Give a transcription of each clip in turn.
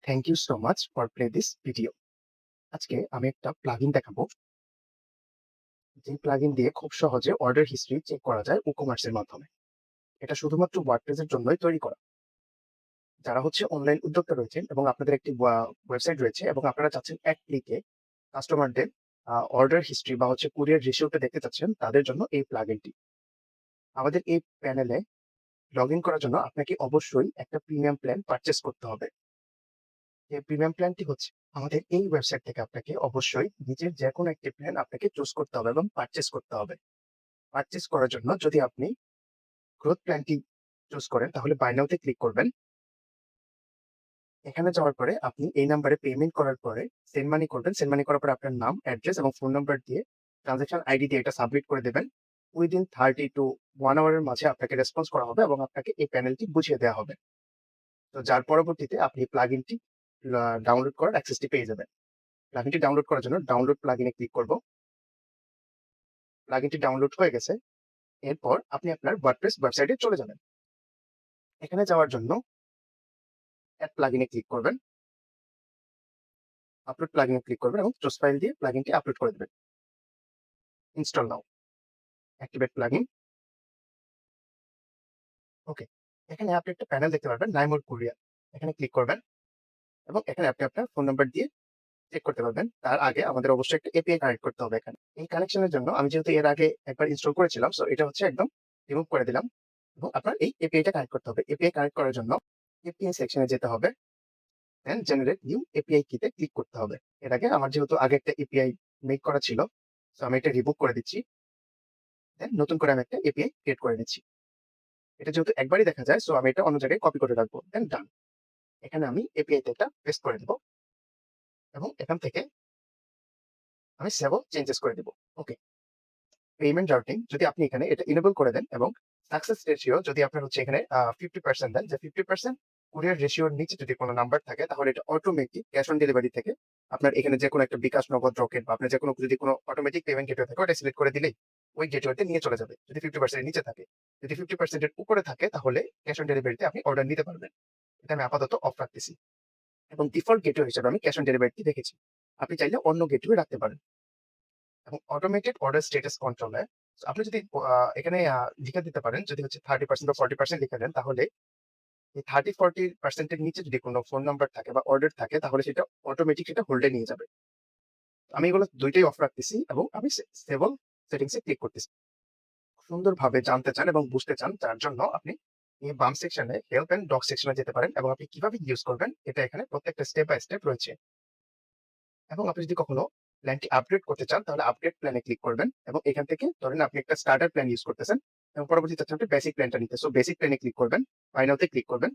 Thank you so much for play this video. আজকে আমি একটা প্লাগইন দেখাবো, যে প্লাগইন দিয়ে খুব সহজে অর্ডার হিস্ট্রি চেক করা যায় WooCommerce এর মাধ্যমে। এটা শুধুমাত্র ওয়ার্ডপ্রেস এর জন্যই তৈরি করা। যারা অনলাইন উদ্যোক্তা রয়েছেন এবং আপনাদের একটি ওয়েবসাইট রয়েছে এবং আপনারা চাচ্ছেন এক ক্লিকে কাস্টমারদের অর্ডার হিস্ট্রি বা কুরিয়ার রেশিওটা দেখতে চাচ্ছেন, তাদের জন্য এই প্লাগইনটি। আমাদের এই প্যানেলে লগইন করার জন্য আপনাকে অবশ্যই একটা প্রিমিয়াম প্ল্যান পারচেজ করতে হবে। যে প্রিমিয়াম প্ল্যানটি আমাদের এই ওয়েবসাইট থেকে আপনাকে অবশ্যই নিজের যেকোনো একটি প্ল্যান আপনাকে চুজ করতে হবে এবং পারচেজ করতে হবে। পারচেজ করার জন্য যদি আপনি গ্রোথ প্ল্যানটি চুজ করেন, তাহলে বাই নাও তে ক্লিক করবেন। এখানে যাওয়ার পরে আপনি এই নাম্বারে পেমেন্ট করার পরে সেন্ড মানি করবেন। সেন্ড মানি করার পরে আপনার নাম, অ্যাড্রেস এবং ফোন নাম্বার দিয়ে ট্রানজাকশন আইডি দিয়ে এটা সাবমিট করে দেবেন। উইদিন 30 to 1 আওয়ারের মাঝে আপনাকে রেসপন্স করা হবে এবং আপনাকে এই প্যানেলটি বুঝিয়ে দেওয়া হবে। তো যার পরবর্তীতে আপনি প্লাগইনটি ডাউনলোড করার অ্যাক্সেসটি পেয়ে যাবেন। প্লাগইনটি ডাউনলোড করার জন্য ডাউনলোড প্লাগইনে ক্লিক করব। প্লাগইনটি ডাউনলোড হয়ে গেছে। এরপর আপনি আপনার ওয়ার্ডপ্রেস ওয়েবসাইটে চলে যাবেন। এখানে যাওয়ার জন্য অ্যাড প্লাগইনে ক্লিক করবেন। আপলোড প্লাগইনে ক্লিক করবেন এবং চুজ ফাইল দিয়ে প্লাগইনটি আপলোড করে দেবেন। Install now, activate plugin. Okay, এখানে আপনি একটা প্যানেল দেখতে পারবেন, নাইমোর কুরিয়ার। এখানে ক্লিক করবেন এবং এখানে আপনি আপনার ফোন নাম্বার দিয়ে চেক করতে পারবেন। তার আগে আমাদের অবশ্যই একটা এপিআই কানেক্ট করতে হবে এখানে। এই কানেকশনের জন্য আমি যেহেতু এর আগে একবার ইনস্টল করেছিলাম, সো এটা একদম রিমুভ করে দিলাম এবং আপনার এই এপিআইটা কানেক্ট করতে হবে। এপিআই কানেক্ট করার জন্য এপিআই সেকশনে যেতে হবে, দেন জেনারেট নিউ এপিআই কিতে ক্লিক করতে হবে। এর আগে আমার যেহেতু আগে একটা এপিআই মেক করা ছিল, সো আমি এটা রিমুভ করে দিচ্ছি। দেন নতুন করে আমি একটা এপিআই ক্রিয়েট করে নিচ্ছি। এটা যেহেতু একবারই দেখা যায়, সো আমি এটা অন্য জায়গায় কপি করে রাখবো। দেন ডান। এখানে আমি এপিআই তে এটা পেস্ট করে দেব এবং এখান থেকে আমি সেভ চেঞ্জেস করে দেব। ওকে, পেমেন্ট রাউটিং যদি আপনি এখানে এটা ইনেবল করে দেন এবং সাকসেস রেশিও যদি আপনার এখানে 50% দেন, যে 50% কুরিয়ার রেশিওর নিচে যদি কোনো নাম্বার থাকে, তাহলে এটা অটোমেটিক ক্যাশ অন ডেলিভারি থেকে আপনার এখানে যে কোনো একটা বিকাশ, নগদ, রকেট বা আপনার যে কোনো যদি কোনো অটোমেটিক পেমেন্ট গেটওয়ে থাকে, ওটা সিলেক্ট করে দিলেই ওই গেটওয়েতে নিয়ে চলে যাবে। যদি 50% এর নিচে থাকে, যদি 50% এর উপরে থাকে, তাহলে ক্যাশ অন ডেলিভারিতে আপনি অর্ডার নিতে পারবেন। এটা আমি আপাতত অফ রাখতেছি এবং ডিফল্ট গেটওয়ে হিসেবে আমি ক্যাশ অন ডেলিভারিটি রেখেছি। আপনি চাইলে অন্য গেটওয়ে রাখতে পারেন। এবং অটোমেটেড অর্ডার স্ট্যাটাস কন্ট্রোলে আপনি যদি এখানে লিখে দিতে পারেন, যদি 30% বা 40% লিখে দেন, তাহলে এই 30-40% এর নিচে যদি কোনো ফোন নাম্বার থাকে বা অর্ডার থাকে, তাহলে সেটা অটোমেটিক সেটা হোল্ডে নিয়ে যাবে। আমি এগুলো দুইটাই অফ রাখতেছি এবং আমি সেভল সেটিংসে ক্লিক করতেছি। সুন্দরভাবে জানতে চান এবং বুঝতে চান, যার জন্য আপনি এই বাম সেকশনে হেল্প এন্ড ডক সেকশনে যেতে পারেন এবং আপনি কিভাবে ইউজ করবেন এটা এখানে প্রত্যেকটা স্টেপ বাই স্টেপ রয়েছে। এবং আপনি যদি কখনো প্ল্যানটি আপগ্রেড করতে চান, তাহলে আপগ্রেড প্ল্যানে ক্লিক করবেন এবং এখান থেকে ধরেন আপনি একটা স্টার্টার প্ল্যান ইউজ করতেছেন এবং পরবর্তীতে চাচ্ছেন আপনি বেসিক প্ল্যানটা নিতে, সো বেসিক প্ল্যানে ক্লিক করবেন, বাই নাও তে ক্লিক করবেন।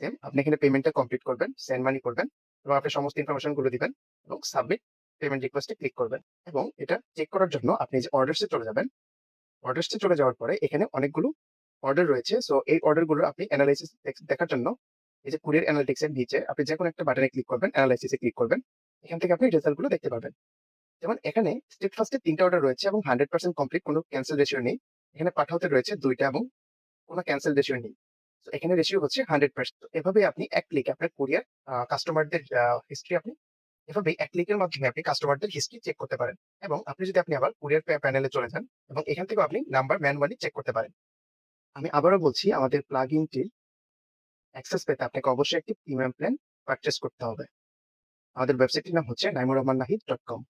দেন আপনি এখানে পেমেন্টটা কমপ্লিট করবেন, সেন্ড মানি করবেন এবং আপনি সমস্ত ইনফরমেশন গুলো দিবেন এবং সাবমিট পেমেন্ট রিকোয়েস্টে ক্লিক করবেন। এবং এটা চেক করার জন্য আপনি যে অর্ডারসে চলে যাবেন। অর্ডারসে চলে যাওয়ার পরে এখানে অনেকগুলো অর্ডার রয়েছে, সো এই অর্ডারগুলো আপনি অ্যানালাইসিস দেখার জন্য এই যে কুরিয়ার অ্যানালিটিক্স এর নিচে আপনি যে কোনো একটা বাটনে ক্লিক করবেন, অ্যানালাইসিসে ক্লিক করবেন। এখান থেকে আপনি রেজাল্ট গুলো দেখতে পারবেন। যেমন এখানে স্টেট ফার্স্টে 3টা অর্ডার রয়েছে এবং 100% কমপ্লিট, কোনো ক্যান্সেল রেশিও নেই। এখানে পাঠাতে রয়েছে 2টা এবং কোনো ক্যান্সেল রেশিও নেই। তো এখানে রেশিও 100%। তো এভাবে আপনি এক ক্লিকে আপনার কুরিয়ার কাস্টমারদের হিস্ট্রি আপনি এভাবে এক ক্লিকের মাধ্যমে আপনি কাস্টমারদের হিস্ট্রি চেক করতে পারেন। এবং আপনি আবার কুরিয়ার প্যানেলে চলে যান এবং এখান থেকেও আপনি নাম্বার ম্যানুয়ালি চেক করতে পারেন। আমি আবারও বলছি, আমাদের প্লাগইনটির অ্যাক্সেস পেতে আপনাকে অবশ্যই একটি প্রিমিয়াম প্ল্যান পারচেজ করতে হবে। আমাদের ওয়েবসাইটটির নাম naimurrahmannahid.com।